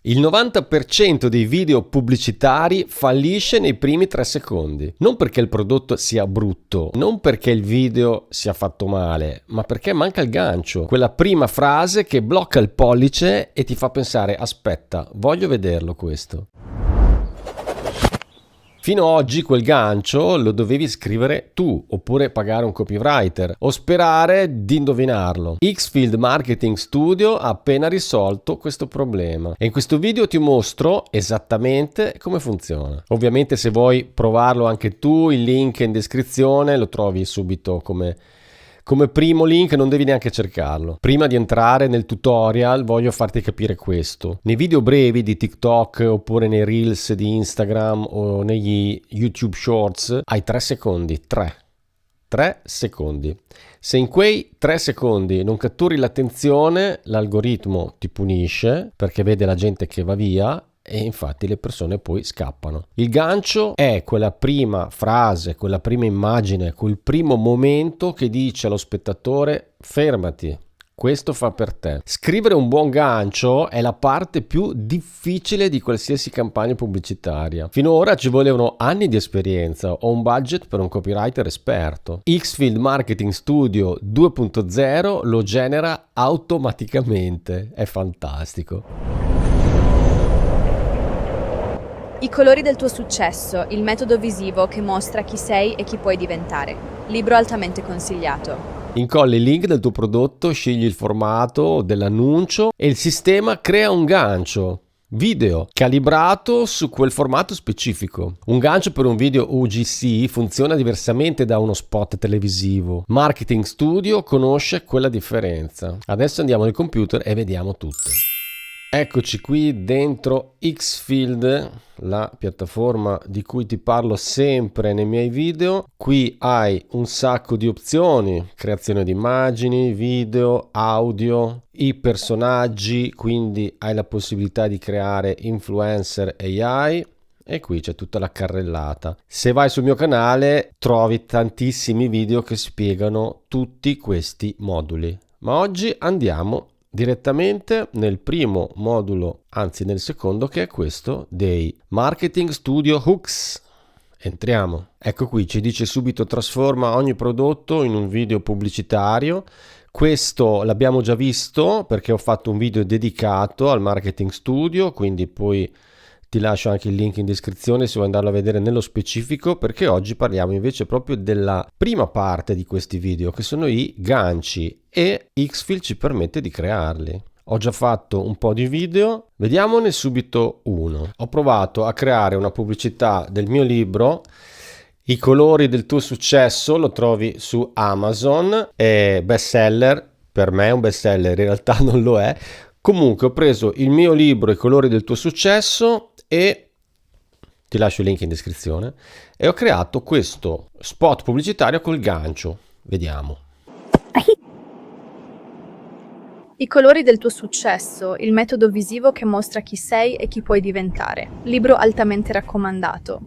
Il 90% dei video pubblicitari fallisce nei primi 3 secondi. Non perché il prodotto sia brutto, non perché il video sia fatto male, ma perché manca il gancio. Quella prima frase che blocca il pollice e ti fa pensare: aspetta, voglio vederlo questo. Fino ad oggi quel gancio lo dovevi scrivere tu, oppure pagare un copywriter, o sperare di indovinarlo. Xfield Marketing Studio ha appena risolto questo problema e in questo video ti mostro esattamente come funziona. Ovviamente se vuoi provarlo anche tu, il link è in descrizione, lo trovi subito come primo link, non devi neanche cercarlo. Prima di entrare nel tutorial voglio farti capire questo. Nei video brevi di TikTok oppure nei Reels di Instagram o negli YouTube Shorts hai 3 secondi, 3 secondi. Se in quei 3 secondi non catturi l'attenzione, l'algoritmo ti punisce perché vede la gente che va via e infatti le persone poi scappano. Il gancio è quella prima frase, quella prima immagine, quel primo momento che dice allo spettatore: fermati, questo fa per te. Scrivere un buon gancio è la parte più difficile di qualsiasi campagna pubblicitaria. Finora ci volevano anni di esperienza o un budget per un copywriter esperto. Xfield Marketing Studio 2.0 lo genera automaticamente. È fantastico. I colori del tuo successo, il metodo visivo che mostra chi sei e chi puoi diventare. Libro altamente consigliato. Incolli il link del tuo prodotto, scegli il formato dell'annuncio e il sistema crea un gancio video calibrato su quel formato specifico. Un gancio per un video UGC funziona diversamente da uno spot televisivo. Marketing Studio conosce quella differenza. Adesso andiamo nel computer e vediamo tutto. Eccoci qui dentro Xfield, la piattaforma di cui ti parlo sempre nei miei video. Qui hai un sacco di opzioni: creazione di immagini, video, audio, i personaggi, quindi hai la possibilità di creare influencer AI. E qui c'è tutta la carrellata. Se vai sul mio canale trovi tantissimi video che spiegano tutti questi moduli. Ma oggi andiamo direttamente nel primo modulo, anzi nel secondo, che è questo dei Marketing Studio Hooks. Entriamo. Ecco qui, ci dice subito: trasforma ogni prodotto in un video pubblicitario. Questo l'abbiamo già visto perché ho fatto un video dedicato al Marketing Studio, quindi poi ti lascio anche il link in descrizione se vuoi andarlo a vedere nello specifico, perché oggi parliamo invece proprio della prima parte di questi video, che sono i ganci, e Xfield ci permette di crearli. Ho già fatto un po' di video, vediamone subito uno. Ho provato a creare una pubblicità del mio libro I colori del tuo successo, lo trovi su Amazon, è bestseller, per me è un bestseller, in realtà non lo è. Comunque ho preso il mio libro I colori del tuo successo e ti lascio il link in descrizione e ho creato questo spot pubblicitario col gancio. Vediamo. I colori del tuo successo, il metodo visivo che mostra chi sei e chi puoi diventare. Libro altamente raccomandato.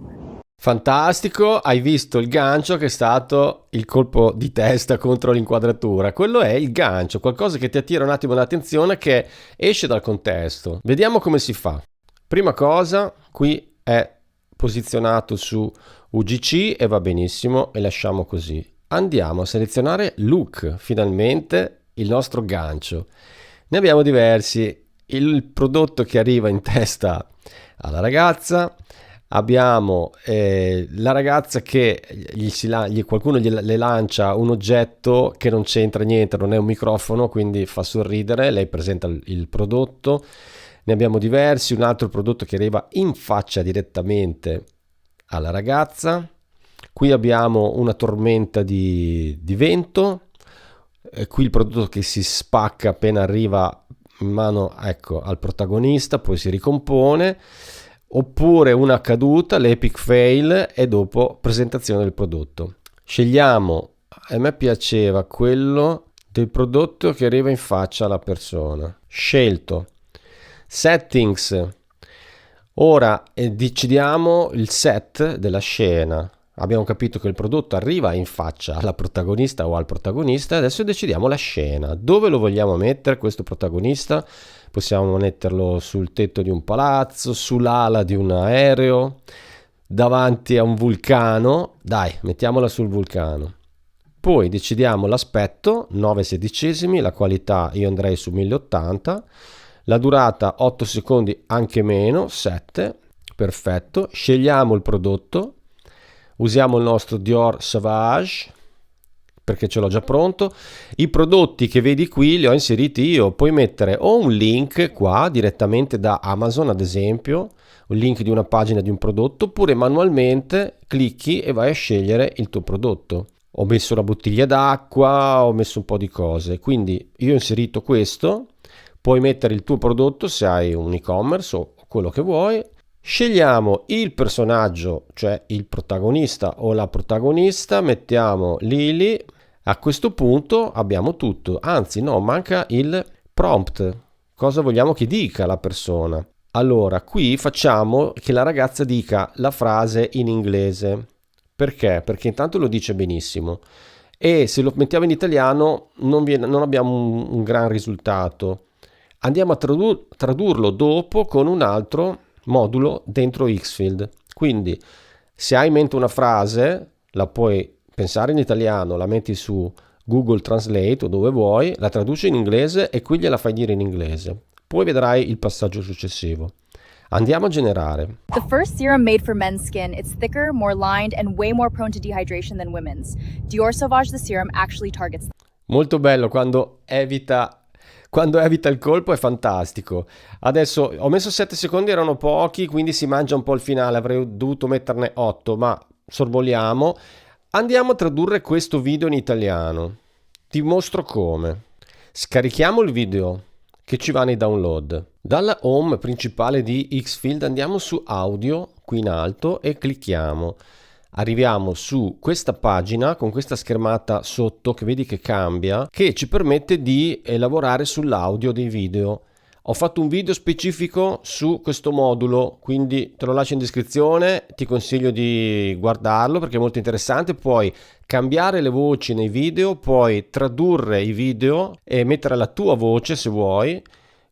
Fantastico, hai visto il gancio che è stato il colpo di testa contro l'inquadratura. Quello è il gancio, qualcosa che ti attira un attimo l'attenzione, che esce dal contesto. Vediamo come si fa. Prima cosa, qui è posizionato su UGC e va benissimo e lasciamo così. Andiamo a selezionare look, finalmente il nostro gancio. Ne abbiamo diversi. Il prodotto che arriva in testa alla ragazza. Abbiamo la ragazza che qualcuno le lancia un oggetto che non c'entra niente, non è un microfono, quindi fa sorridere. Lei presenta il prodotto. Ne abbiamo diversi. Un altro prodotto che arriva in faccia direttamente alla ragazza. Qui abbiamo una tormenta di vento. Qui il prodotto che si spacca appena arriva in mano, ecco, al protagonista, poi si ricompone. Oppure una caduta, l'epic fail, e dopo presentazione del prodotto. Scegliamo, a me piaceva quello del prodotto che arriva in faccia alla persona. Scelto. Settings. Ora decidiamo il set della scena. Abbiamo capito che il prodotto arriva in faccia alla protagonista o al protagonista, adesso decidiamo la scena. Dove lo vogliamo mettere questo protagonista? possiamo metterlo sul tetto di un palazzo, sull'ala di un aereo, davanti a un vulcano. Dai, mettiamola sul vulcano. Poi decidiamo l'aspetto, 9/16, la qualità io andrei su 1080, la durata 8 secondi, anche meno, 7, perfetto. Scegliamo il prodotto, usiamo il nostro Dior Sauvage perché ce l'ho già pronto. I prodotti che vedi qui li ho inseriti io, puoi mettere o un link qua direttamente da Amazon ad esempio, un link di una pagina di un prodotto, oppure manualmente clicchi e vai a scegliere il tuo prodotto. Ho messo la bottiglia d'acqua, ho messo un po' di cose, quindi io ho inserito questo. Puoi mettere il tuo prodotto se hai un e-commerce o quello che vuoi. Scegliamo il personaggio, cioè il protagonista o la protagonista, mettiamo Lily. A questo punto abbiamo tutto, anzi no, manca il prompt. Cosa vogliamo che dica la persona? Allora, qui facciamo che la ragazza dica la frase in inglese. Perché? Perché intanto lo dice benissimo e se lo mettiamo in italiano non abbiamo un gran risultato. Andiamo a tradurlo dopo con un altro modulo dentro Xfield. Quindi se hai in mente una frase, la puoi pensare in italiano, la metti su Google Translate o dove vuoi, la traduci in inglese e qui gliela fai dire in inglese. Poi vedrai il passaggio successivo. Andiamo a generare. The first serum made for men's skin, it's thicker, more lined, and way more prone to dehydration than women's. Dior Sauvage the serum actually targets. Molto bello quando evita il colpo, è fantastico. Adesso ho messo 7 secondi, erano pochi, quindi si mangia un po' il finale, avrei dovuto metterne 8, ma sorvoliamo. Andiamo a tradurre questo video in italiano. Ti mostro come. Scarichiamo il video che ci va nei download. Dalla home principale di Xfield andiamo su audio qui in alto e clicchiamo. Arriviamo su questa pagina con questa schermata sotto che vedi che cambia, che ci permette di lavorare sull'audio dei video. Ho fatto un video specifico su questo modulo, quindi te lo lascio in descrizione, ti consiglio di guardarlo perché è molto interessante. Puoi cambiare le voci nei video, puoi tradurre i video e mettere la tua voce se vuoi,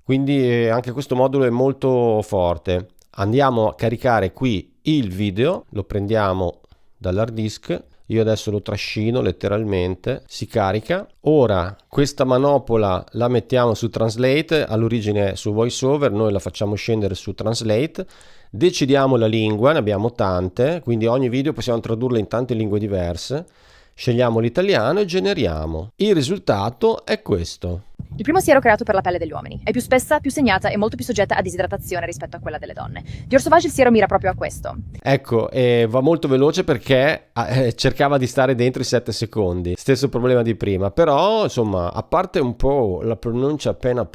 quindi anche questo modulo è molto forte. Andiamo a caricare qui il video, lo prendiamo dall'hard disk. Io adesso lo trascino letteralmente, si carica. Ora questa manopola la mettiamo su Translate, all'origine è su VoiceOver, noi la facciamo scendere su Translate. Decidiamo la lingua, ne abbiamo tante, quindi ogni video possiamo tradurlo in tante lingue diverse. Scegliamo l'italiano e generiamo. Il risultato è questo. Il primo siero creato per la pelle degli uomini. È più spessa, più segnata e molto più soggetta a disidratazione rispetto a quella delle donne. Dior Sauvage il siero mira proprio a questo. Ecco, va molto veloce perché cercava di stare dentro i 7 secondi. Stesso problema di prima. Però, insomma, a parte un po' la pronuncia appena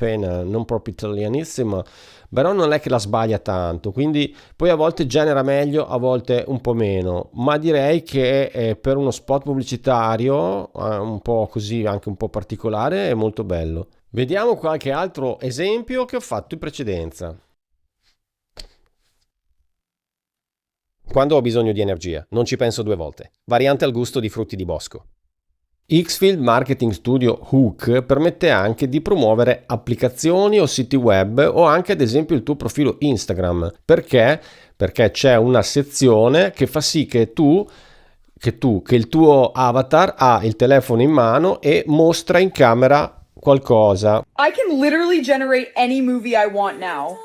non proprio italianissima, però non è che la sbaglia tanto. Quindi poi a volte genera meglio, a volte un po' meno. Ma direi che per uno spot pubblicitario, un po' così, anche un po' particolare, è molto bello. Vediamo qualche altro esempio che ho fatto in precedenza. Quando ho bisogno di energia, non ci penso due volte. Variante al gusto di frutti di bosco. Xfield Marketing Studio Hook permette anche di promuovere applicazioni o siti web o anche ad esempio il tuo profilo Instagram. Perché? Perché c'è una sezione che fa sì che il tuo avatar ha il telefono in mano e mostra in camera qualcosa. I can literally generate any movie I want now.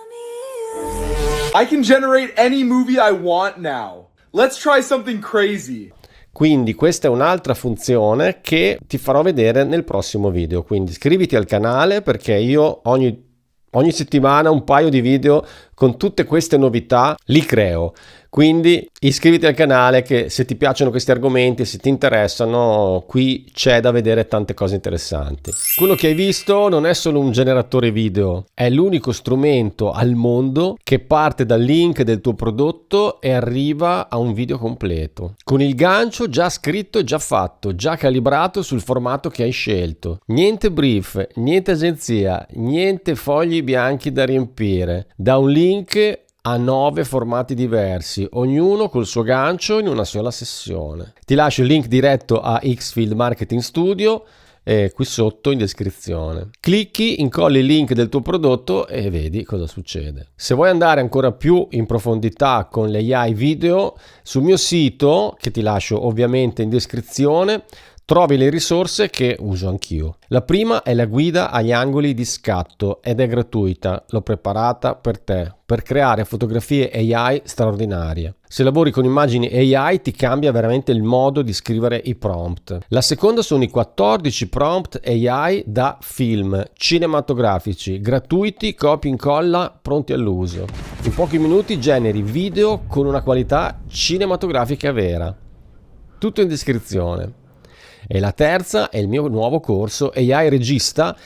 I can generate any movie I want now. Let's try something crazy. Quindi questa è un'altra funzione che ti farò vedere nel prossimo video. Quindi iscriviti al canale perché io ogni settimana un paio di video con tutte queste novità li creo. Quindi iscriviti al canale che se ti piacciono questi argomenti, se ti interessano, qui c'è da vedere tante cose interessanti. Quello che hai visto non è solo un generatore video, è l'unico strumento al mondo che parte dal link del tuo prodotto e arriva a un video completo. Con il gancio già scritto e già fatto, già calibrato sul formato che hai scelto. Niente brief, niente agenzia, niente fogli bianchi da riempire. Da un link a 9 formati diversi, ognuno col suo gancio in una sola sessione. Ti lascio il link diretto a Xfield Marketing Studio, qui sotto in descrizione. Clicchi, incolli il link del tuo prodotto e vedi cosa succede. Se vuoi andare ancora più in profondità con l'AI video, sul mio sito, che ti lascio ovviamente in descrizione, trovi le risorse che uso anch'io. La prima è la guida agli angoli di scatto ed è gratuita, l'ho preparata per te, per creare fotografie AI straordinarie. Se lavori con immagini AI ti cambia veramente il modo di scrivere i prompt. La seconda sono i 14 prompt AI da film cinematografici, gratuiti, copia e incolla, pronti all'uso. In pochi minuti generi video con una qualità cinematografica vera. Tutto in descrizione. E la terza è il mio nuovo corso AI Regista,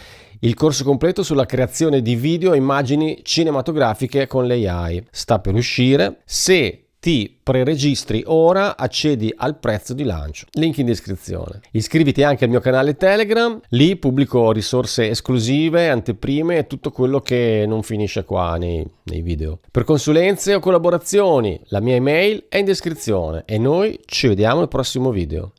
il corso completo sulla creazione di video e immagini cinematografiche con l'AI. Sta per uscire. Se ti preregistri ora, accedi al prezzo di lancio. Link in descrizione. Iscriviti anche al mio canale Telegram, lì pubblico risorse esclusive, anteprime e tutto quello che non finisce qua nei video. Per consulenze o collaborazioni, la mia email è in descrizione e noi ci vediamo al prossimo video.